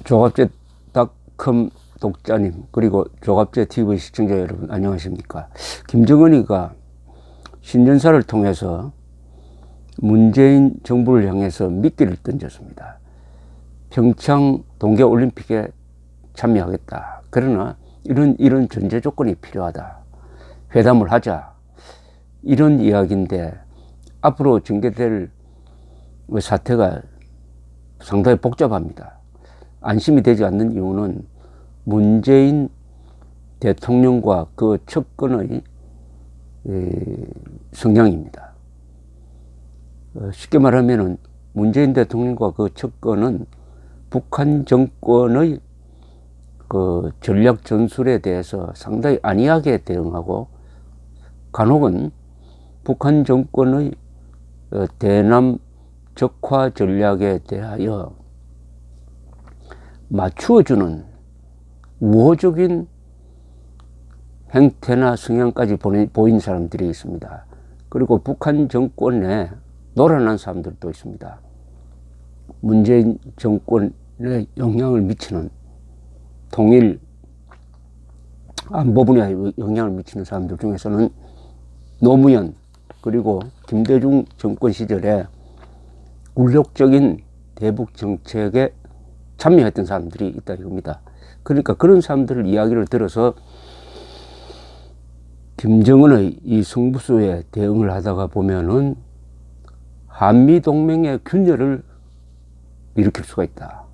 조갑제닷컴 독자님, 그리고 조갑제TV 시청자 여러분, 안녕하십니까. 김정은이가 신년사를 통해서 문재인 정부를 향해서 미끼를 던졌습니다. 평창 동계올림픽에 참여하겠다. 그러나 이런 전제 조건이 필요하다. 회담을 하자. 이런 이야기인데, 앞으로 전개될 사태가 상당히 복잡합니다. 안심이 되지 않는 이유는 문재인 대통령과 그 측근의 성향입니다. 쉽게 말하면 문재인 대통령과 그 측근은 북한 정권의 그 전략 전술에 대해서 상당히 안이하게 대응하고, 간혹은 북한 정권의 대남 적화 전략에 대하여 맞추어주는 우호적인 행태나 성향까지 보인 사람들이 있습니다. 그리고 북한 정권에 놀아난 사람들도 있습니다. 문재인 정권에 영향을 미치는, 통일 안보 분야에 영향을 미치는 사람들 중에서는 노무현 그리고 김대중 정권 시절에 굴욕적인 대북 정책에 참여했던 사람들이 있다 이겁니다. 그러니까 그런 사람들 이야기를 들어서 김정은의 이 승부수에 대응을 하다가 보면은 한미동맹의 균열을 일으킬 수가 있다.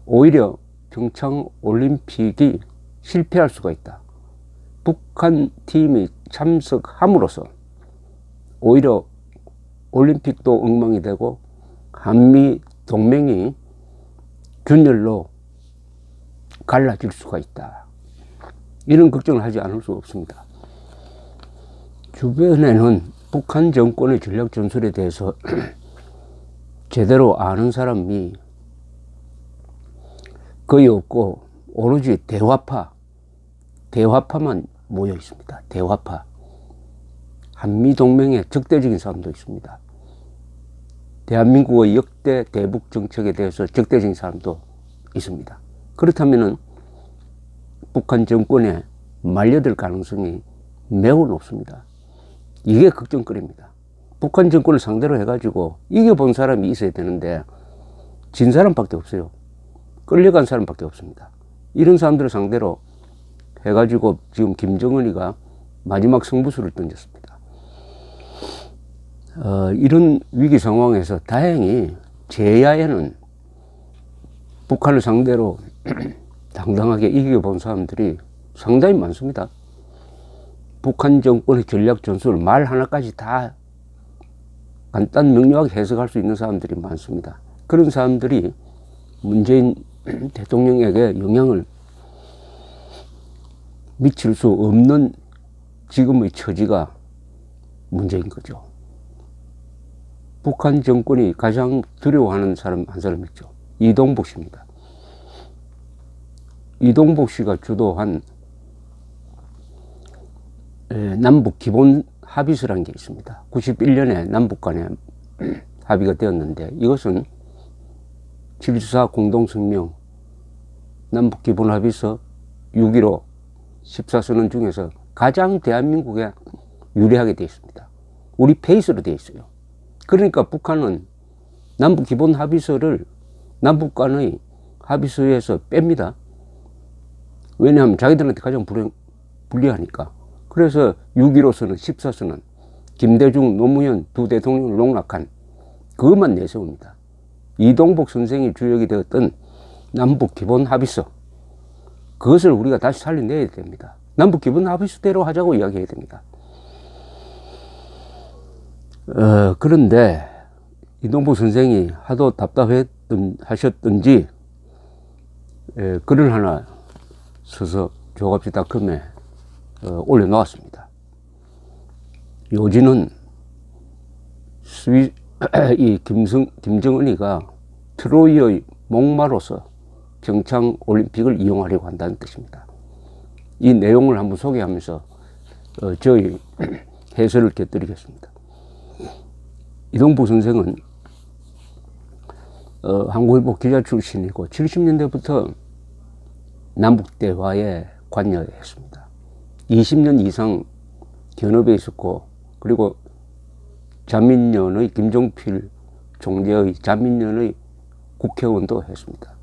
오히려 평창올림픽이 실패할 수가 있다. 북한 팀이 참석함으로써 오히려 올림픽도 엉망이 되고 한미동맹이 균열로 갈라질 수가 있다. 이런 걱정을 하지 않을 수 없습니다. 주변에는 북한 정권의 전략 전술에 대해서 제대로 아는 사람이 거의 없고, 오로지 대화파만 모여 있습니다. 대화파. 한미동맹의 적대적인 사람도 있습니다. 대한민국의 역대 대북 정책에 대해서 적대적인 사람도 있습니다. 그렇다면 북한 정권에 말려들 가능성이 매우 높습니다. 이게 걱정거리입니다. 북한 정권을 상대로 해가지고 이겨본 사람이 있어야 되는데 진 사람밖에 없어요. 끌려간 사람밖에 없습니다. 이런 사람들을 상대로 해가지고 지금 김정은이가 마지막 승부수를 던졌습니다. 이런 위기 상황에서 다행히 제야에는 북한을 상대로 당당하게 이겨본 사람들이 상당히 많습니다. 북한 정권의 전략 전술 말 하나까지 다 간단 명료하게 해석할 수 있는 사람들이 많습니다. 그런 사람들이 문재인 대통령에게 영향을 미칠 수 없는 지금의 처지가 문제인 거죠. 북한 정권이 가장 두려워하는 사람 한 사람 있죠. 이동복 씨입니다. 이동복 씨가 주도한 남북 기본 합의서라는 게 있습니다. 91년에 남북 간에 합의가 되었는데, 이것은 7.24 공동성명, 남북 기본 합의서 6.15 14선언 중에서 가장 대한민국에 유리하게 되어 있습니다. 우리 페이스로 되어 있어요. 그러니까 북한은 남북 기본 합의서를 남북 간의 합의서에서 뺍니다. 왜냐하면 자기들한테 가장 불리하니까. 그래서 6.15선언, 14선언, 김대중, 노무현 두 대통령을 농락한 그것만 내세웁니다. 이동복 선생이 주역이 되었던 남북 기본 합의서, 그것을 우리가 다시 살려내야 됩니다. 남북 기본 합의서대로 하자고 이야기해야 됩니다. 그런데 이동복 선생이 하도 하셨던지 글을 하나 써서 조갑제닷컴에 올려놓았습니다. 요지는 김정은이가 트로이의 목마로서 평창 올림픽을 이용하려고 한다는 뜻입니다. 이 내용을 한번 소개하면서 저희 해설을 곁들이겠습니다. 이동복 선생은 한국일보 기자 출신이고 70년대부터 남북대화에 관여했습니다. 20년 이상 견업에 있었고, 그리고 자민련의 김종필 총재의 자민련의 국회의원도 했습니다.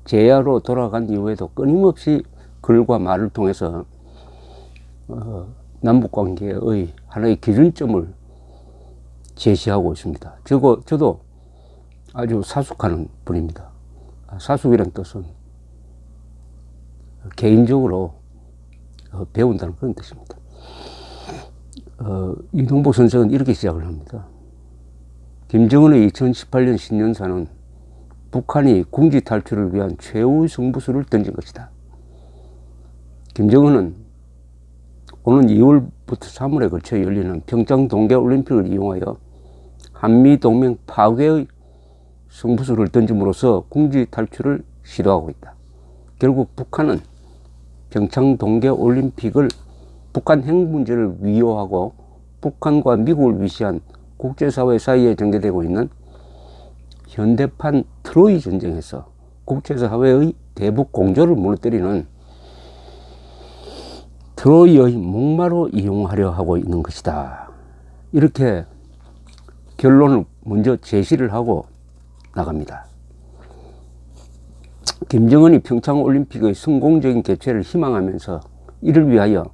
제야로 돌아간 이후에도 끊임없이 글과 말을 통해서 남북관계의 하나의 기준점을 제시하고 있습니다. 저도 아주 사숙하는 분입니다. 사숙이란 뜻은 개인적으로 배운다는 그런 뜻입니다. 이동복 선생은 이렇게 시작을 합니다. 김정은의 2018년 신년사는 북한이 궁지 탈출을 위한 최후의 승부수를 던진 것이다. 김정은은 오는 2월부터 3월에 걸쳐 열리는 평창 동계올림픽을 이용하여 한미동맹 파괴의 승부수를 던짐으로써 궁지 탈출을 시도하고 있다. 결국 북한은 평창 동계올림픽을 북한 핵 문제를 위협하고 북한과 미국을 위시한 국제사회 사이에 전개되고 있는 현대판 트로이 전쟁에서 국제사회의 대북 공조를 무너뜨리는 트로이의 목마로 이용하려 하고 있는 것이다. 이렇게 결론을 먼저 제시를 하고 나갑니다. 김정은이 평창올림픽의 성공적인 개최를 희망하면서 이를 위하여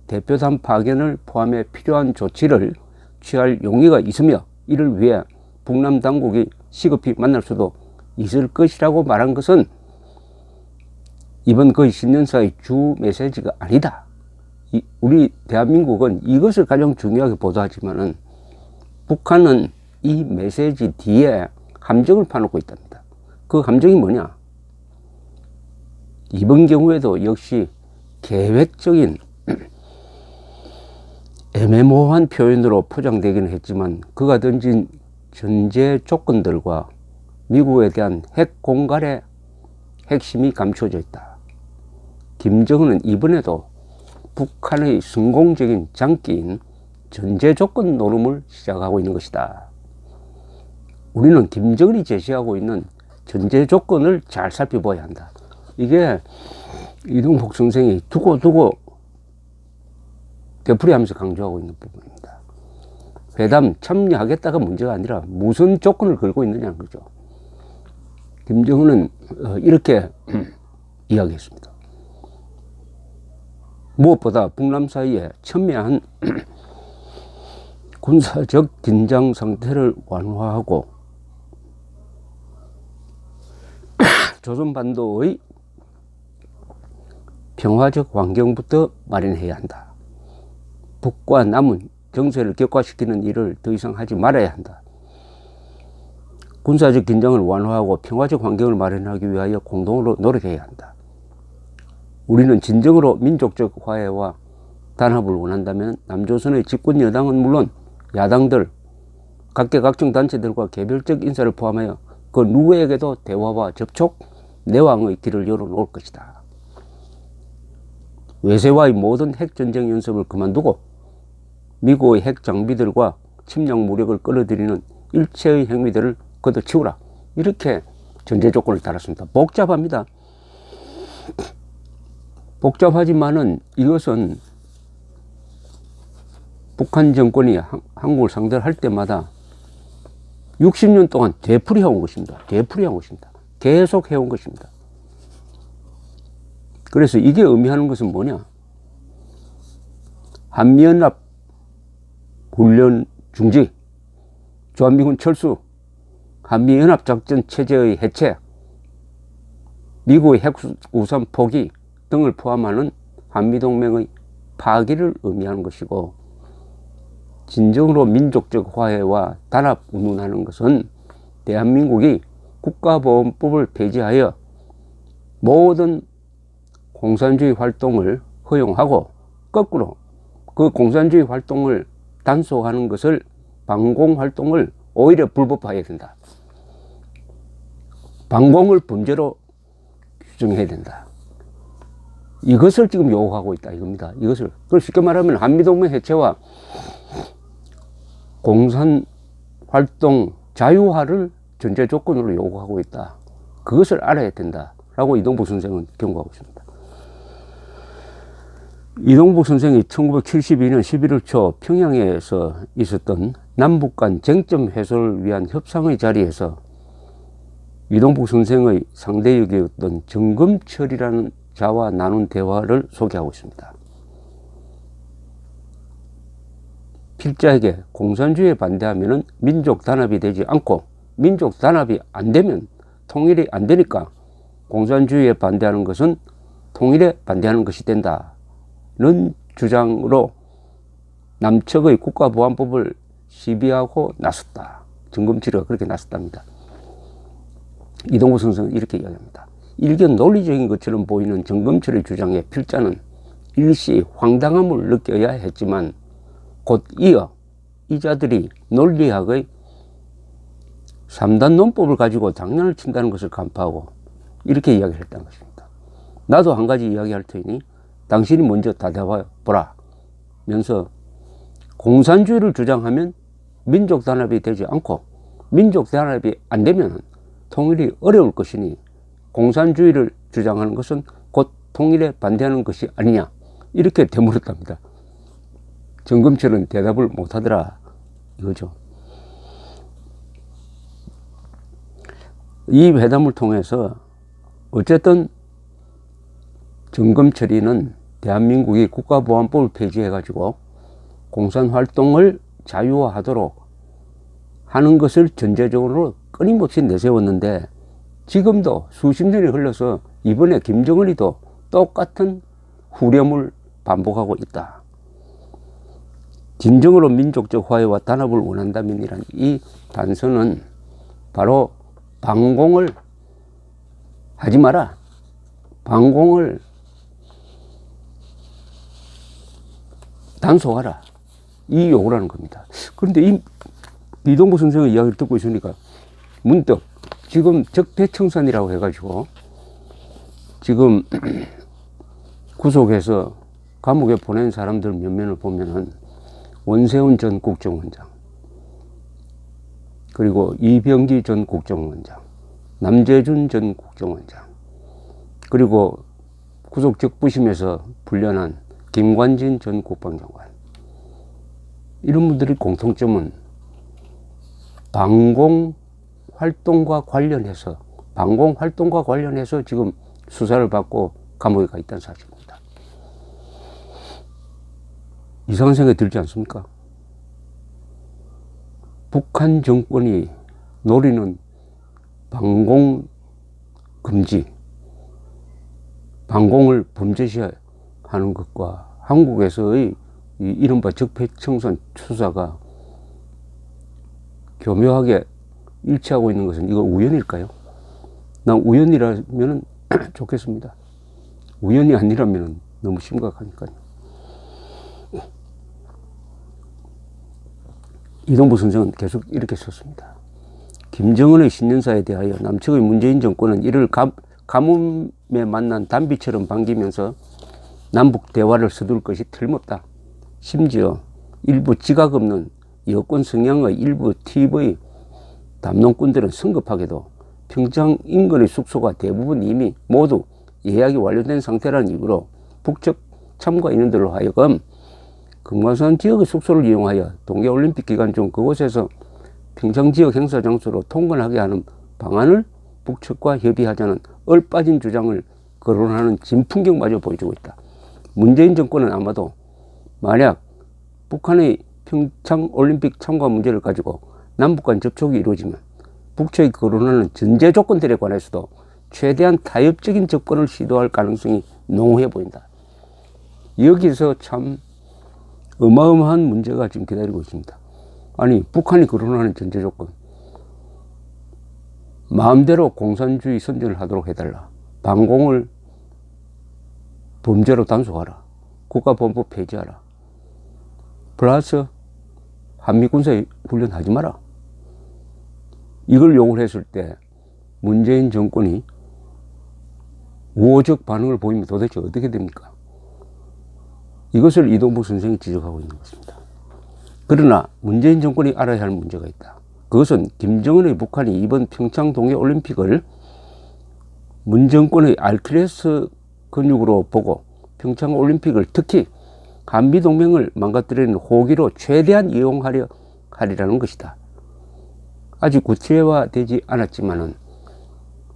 대표단 파견을 포함해 필요한 조치를 취할 용의가 있으며 이를 위해 북남 당국이 시급히 만날 수도 있을 것이라고 말한 것은 이번 거의 신년사의 주 메시지가 아니다. 우리 대한민국은 이것을 가장 중요하게 보도하지만은 북한은 이 메시지 뒤에 함정을 파놓고 있답니다. 그 함정이 뭐냐? 이번 경우에도 역시 계획적인 애매모호한 표현으로 포장되기는 했지만 그가 던진 전제 조건들과 미국에 대한 핵 공갈의 핵심이 감춰져 있다. 김정은은 이번에도 북한의 성공적인 장기인 전제 조건 노름을 시작하고 있는 것이다. 우리는 김정은이 제시하고 있는 전제 조건을 잘 살펴봐야 한다. 이게 이동복 선생이 두고 되풀이하면서 강조하고 있는 부분입니다. 회담 참여하겠다가 문제가 아니라 무슨 조건을 걸고 있느냐는 거죠. 김정은은 이렇게 이야기했습니다. 무엇보다 북남 사이에 첨예한 군사적 긴장 상태를 완화하고 조선반도의 평화적 환경부터 마련해야 한다. 북과 남은 정세를 격화시키는 일을 더 이상 하지 말아야 한다. 군사적 긴장을 완화하고 평화적 환경을 마련하기 위하여 공동으로 노력해야 한다. 우리는 진정으로 민족적 화해와 단합을 원한다면 남조선의 집권 여당은 물론 야당들, 각계각층 단체들과 개별적 인사를 포함하여 그 누구에게도 대화와 접촉, 내왕의 길을 열어놓을 것이다. 외세와의 모든 핵전쟁 연습을 그만두고 미국의 핵 장비들과 침략 무력을 끌어들이는 일체의 행위들을 걷어치우라. 이렇게 전제 조건을 달았습니다. 복잡합니다. 복잡하지만은 이것은 북한 정권이 한국을 상대를 할 때마다 60년 동안 되풀이해온 것입니다. 되풀이해온 것입니다. 계속 해온 것입니다. 그래서 이게 의미하는 것은 뭐냐? 한미연합 훈련 중지, 주한미군 철수, 한미연합작전 체제의 해체, 미국의 핵우산 포기 등을 포함하는 한미동맹의 파기를 의미하는 것이고, 진정으로 민족적 화해와 단합 운운하는 것은 대한민국이 국가보안법을 폐지하여 모든 공산주의 활동을 허용하고 거꾸로 그 공산주의 활동을 단속하는 것을 반공활동을 오히려 불법화해야 된다. 반공을 범죄로 규정해야 된다. 이것을 지금 요구하고 있다 이겁니다. 이것을. 그걸 쉽게 말하면 한미동맹 해체와 공산활동 자유화를 전제 조건으로 요구하고 있다. 그것을 알아야 된다라고 이동복 선생은 경고하고 있습니다. 이동복 선생이 1972년 11월 초 평양에서 있었던 남북 간 쟁점 해소를 위한 협상의 자리에서 이동복 선생의 상대역이었던 정금철이라는 자와 나눈 대화를 소개하고 있습니다. 필자에게 공산주의에 반대하면 민족 단합이 되지 않고 민족 단합이 안 되면 통일이 안 되니까 공산주의에 반대하는 것은 통일에 반대하는 것이 된다는 주장으로 남측의 국가보안법을 시비하고 나섰다. 정금철이가 그렇게 나섰답니다. 이동국 선생은 이렇게 이야기합니다. 일견 논리적인 것처럼 보이는 정금철의 주장에 필자는 일시 황당함을 느껴야 했지만 곧 이어 이자들이 논리학의 3단 논법을 가지고 장난을 친다는 것을 간파하고 이렇게 이야기를 했다는 것입니다. 나도 한 가지 이야기할 테니 당신이 먼저 다대봐보라 면서 공산주의를 주장하면 민족 단합이 되지 않고 민족 단합이 안 되면 통일이 어려울 것이니 공산주의를 주장하는 것은 곧 통일에 반대하는 것이 아니냐 이렇게 되물었답니다. 정금철은 대답을 못하더라 이거죠. 이 회담을 통해서 어쨌든 정금철이는 대한민국이 국가보안법을 폐지해가지고 공산활동을 자유화하도록 하는 것을 전제적으로 끊임없이 내세웠는데 지금도 수십 년이 흘러서 이번에 김정은이도 똑같은 후렴을 반복하고 있다. 진정으로 민족적 화해와 단합을 원한다면이란 이 단서는 바로 방공을 하지 마라. 방공을 단속하라. 이 요구라는 겁니다. 그런데 이동복 선생의 이야기를 듣고 있으니까 문득 지금 적폐청산이라고 해가지고 지금 구속해서 감옥에 보낸 사람들 몇 면을 보면은 원세훈 전 국정원장, 그리고 이병기 전 국정원장, 남재준 전 국정원장, 그리고 구속 적부심에서 풀려난 김관진 전 국방장관, 이런 분들의 공통점은 방공 활동과 관련해서 지금 수사를 받고 감옥에 가 있다는 사실입니다. 이상한 생각이 들지 않습니까? 북한 정권이 노리는 방공 금지, 방공을 범죄시하는 것과 한국에서의 이른바 적폐청산 수사가 교묘하게 일치하고 있는 것은 이거 우연일까요? 난 우연이라면 좋겠습니다. 우연이 아니라면 너무 심각하니까요. 이동복 선생은 계속 이렇게 썼습니다. 김정은의 신년사에 대하여 남측의 문재인 정권은 이를 가뭄에 만난 단비처럼 반기면서 남북 대화를 서둘 것이 틀림없다. 심지어 일부 지각 없는 여권 성향의 일부 TV 담론꾼들은 성급하게도 평창 인근의 숙소가 대부분 이미 모두 예약이 완료된 상태라는 이유로 북측 참가 인원들로 하여금 금강산 지역의 숙소를 이용하여 동계올림픽 기간 중 그곳에서 평창 지역 행사 장소로 통근하게 하는 방안을 북측과 협의하자는 얼빠진 주장을 거론하는 진풍경마저 보여주고 있다. 문재인 정권은 아마도 만약 북한의 평창 올림픽 참가 문제를 가지고 남북 간 접촉이 이루어지면 북측이 거론하는 전제 조건들에 관해서도 최대한 타협적인 접근을 시도할 가능성이 농후해 보인다. 여기서 참 어마어마한 문제가 지금 기다리고 있습니다. 아니, 북한이 거론하는 전제 조건, 마음대로 공산주의 선전을 하도록 해달라, 방공을 범죄로 단속하라, 국가보안법 폐지하라, 플러스 한미군사 훈련 하지 마라, 이걸 요구를 했을 때 문재인 정권이 우호적 반응을 보이면 도대체 어떻게 됩니까? 이것을 이동복 선생이 지적하고 있는 것입니다. 그러나 문재인 정권이 알아야 할 문제가 있다. 그것은 김정은의 북한이 이번 평창 동계올림픽을 문정권의 알킬레스 근육으로 보고 평창올림픽을 특히 한미동맹을 망가뜨리는 호기로 최대한 이용하려 하리라는 것이다. 아직 구체화되지 않았지만은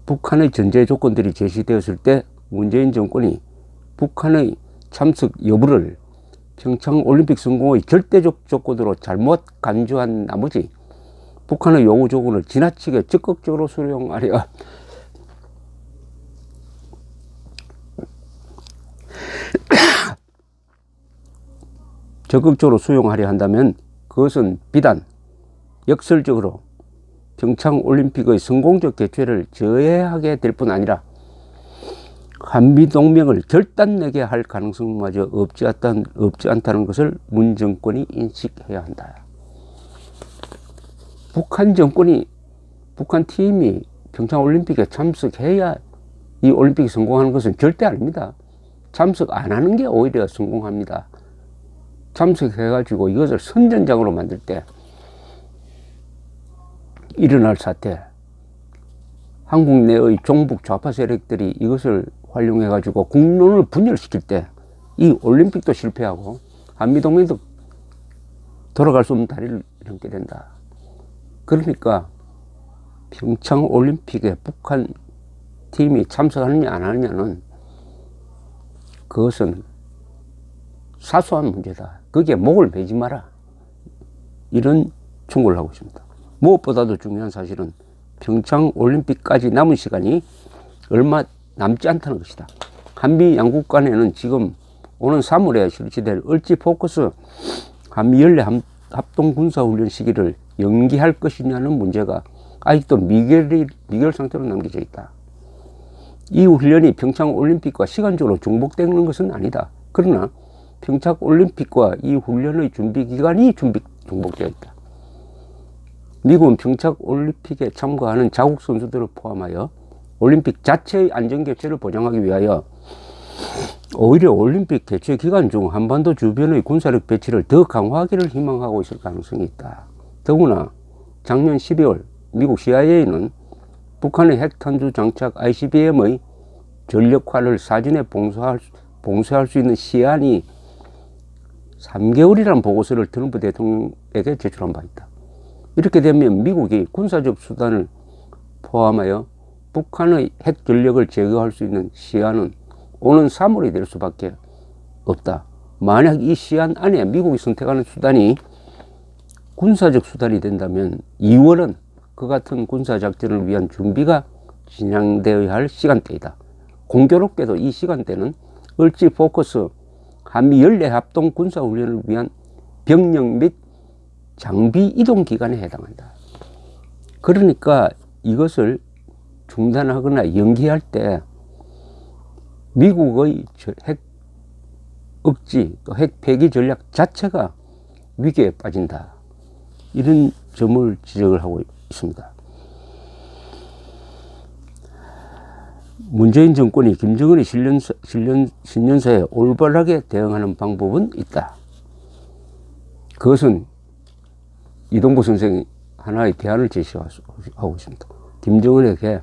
북한의 전제 조건들이 제시되었을 때 문재인 정권이 북한의 참석 여부를 평창올림픽 성공의 절대적 조건으로 잘못 간주한 나머지 북한의 요구 조건을 지나치게 적극적으로 수용하려 한다면 그것은 비단 역설적으로 평창올림픽의 성공적 개최를 저해하게 될 뿐 아니라 한미동맹을 결단내게 할 가능성마저 없지 않다는 것을 문 정권이 인식해야 한다. 북한 팀이 평창올림픽에 참석해야 이 올림픽이 성공하는 것은 절대 아닙니다. 참석 안 하는 게 오히려 성공합니다. 참석해가지고 이것을 선전장으로 만들 때 일어날 사태, 한국 내의 종북 좌파 세력들이 이것을 활용해가지고 국론을 분열시킬 때 이 올림픽도 실패하고 한미동맹도 돌아갈 수 없는 다리를 넘게 된다. 그러니까 평창올림픽에 북한 팀이 참석하느냐 안 하느냐는 그것은 사소한 문제다. 거기에 목을 매지 마라. 이런 충고를 하고 있습니다. 무엇보다도 중요한 사실은 평창올림픽까지 남은 시간이 얼마 남지 않다는 것이다. 한미 양국 간에는 지금 오는 3월에 실시될 을지 포커스 한미연례 합동군사훈련 시기를 연기할 것이냐는 문제가 아직도 미결 상태로 남겨져 있다. 이 훈련이 평창올림픽과 시간적으로 중복되는 것은 아니다. 그러나 평창올림픽과 이 훈련의 준비 기간이 중복되어 있다. 미국은 평창올림픽에 참가하는 자국 선수들을 포함하여 올림픽 자체의 안전 개최를 보장하기 위하여 오히려 올림픽 개최 기간 중 한반도 주변의 군사력 배치를 더 강화하기를 희망하고 있을 가능성이 있다. 더구나 작년 12월 미국 CIA는 북한의 핵탄두 장착 ICBM의 전력화를 사전에 봉쇄할 수 있는 시한이 3개월이라는 보고서를 트럼프 대통령에게 제출한 바 있다. 이렇게 되면 미국이 군사적 수단을 포함하여 북한의 핵 전력을 제거할 수 있는 시한은 오는 3월이 될 수밖에 없다. 만약 이 시한 안에 미국이 선택하는 수단이 군사적 수단이 된다면 2월은 그 같은 군사작전을 위한 준비가 진행되어야 할 시간대이다. 공교롭게도 이 시간대는 을지 포커스 한미 연례 합동 군사훈련을 위한 병력 및 장비 이동 기간에 해당한다. 그러니까 이것을 중단하거나 연기할 때 미국의 핵 억지, 핵 폐기 전략 자체가 위기에 빠진다. 이런 점을 지적을 하고 있습니다. 문재인 정권이 김정은의 신년사에 올바르게 대응하는 방법은 있다. 그것은 이동구 선생이 하나의 대안을 제시하고 있습니다. 김정은에게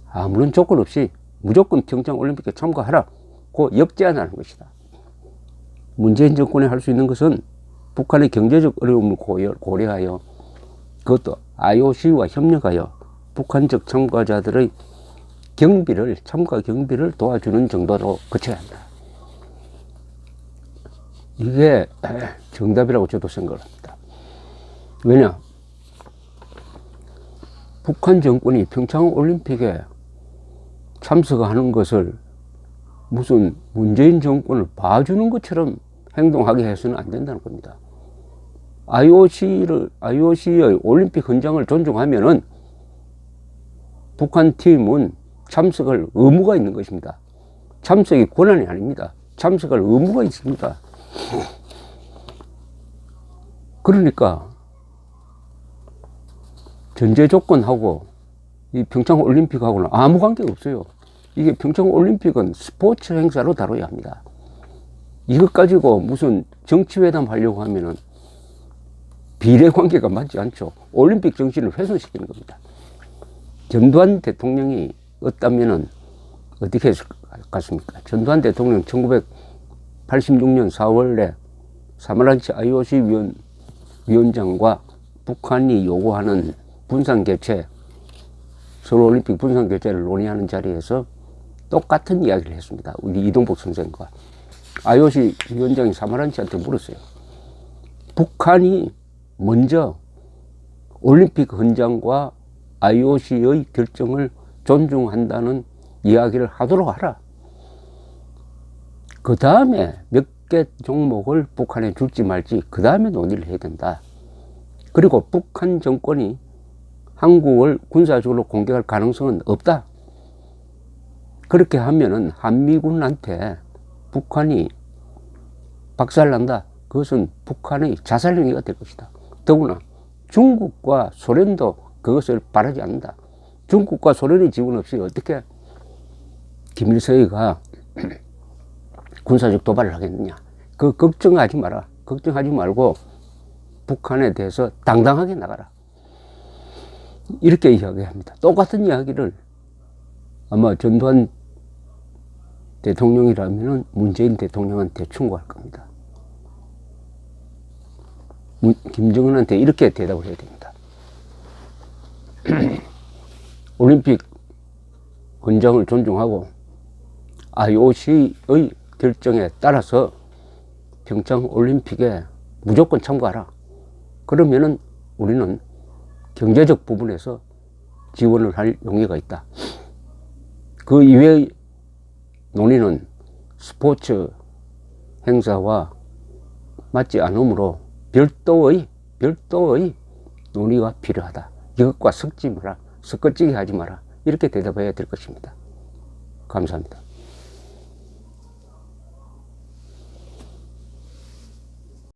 아무런 조건 없이 무조건 평창올림픽에 참가하라고 역제안하는 것이다. 문재인 정권이 할 수 있는 것은 북한의 경제적 어려움을 고려하여 그것도 IOC와 협력하여 북한적 참가자들의 참가 경비를 도와주는 정도로 그쳐야 한다. 이게 정답이라고 저도 생각을 합니다. 왜냐? 북한 정권이 평창올림픽에 참석하는 것을 무슨 문재인 정권을 봐주는 것처럼 행동하게 해서는 안 된다는 겁니다. IOC의 올림픽 헌장을 존중하면은 북한 팀은 참석할 의무가 있는 것입니다. 참석이 권한이 아닙니다. 참석할 의무가 있습니다. 그러니까 전제 조건하고 이 평창올림픽하고는 아무 관계가 없어요. 이게 평창올림픽은 스포츠 행사로 다뤄야 합니다. 이것 가지고 무슨 정치회담 하려고 하면은 비례 관계가 맞지 않죠. 올림픽 정신을 훼손시키는 겁니다. 전두환 대통령이 없다면은 어떻게 했을 것 같습니까? 전두환 대통령 1986년 4월에 사마란치 IOC 위원장과 북한이 요구하는 분산개최, 서울올림픽 분산개최를 논의하는 자리에서 똑같은 이야기를 했습니다. 우리 이동복 선생과. IOC 위원장이 사마란치한테 물었어요. 북한이 먼저 올림픽 헌장과 IOC의 결정을 존중한다는 이야기를 하도록 하라. 그 다음에 몇 개 종목을 북한에 줄지 말지 그 다음에 논의를 해야 된다. 그리고 북한 정권이 한국을 군사적으로 공격할 가능성은 없다. 그렇게 하면은 한미군한테 북한이 박살난다. 그것은 북한의 자살 행위가 될 것이다. 더구나 중국과 소련도 그것을 바라지 않는다. 중국과 소련의 지원 없이 어떻게 김일성이가 군사적 도발을 하겠느냐. 그 걱정하지 마라. 걱정하지 말고 북한에 대해서 당당하게 나가라. 이렇게 이야기합니다. 똑같은 이야기를 아마 전두환 대통령이라면 문재인 대통령한테 충고할 겁니다. 김정은한테 이렇게 대답을 해야 됩니다. 올림픽 헌장을 존중하고 IOC의 결정에 따라서 평창 올림픽에 무조건 참가하라. 그러면은 우리는 경제적 부분에서 지원을 할 용의가 있다. 그 이외의 논의는 스포츠 행사와 맞지 않으므로 별도의 논의가 필요하다. 이것과 섞지 마라. 섞어찌게 하지 마라. 이렇게 대답해야 될 것입니다. 감사합니다.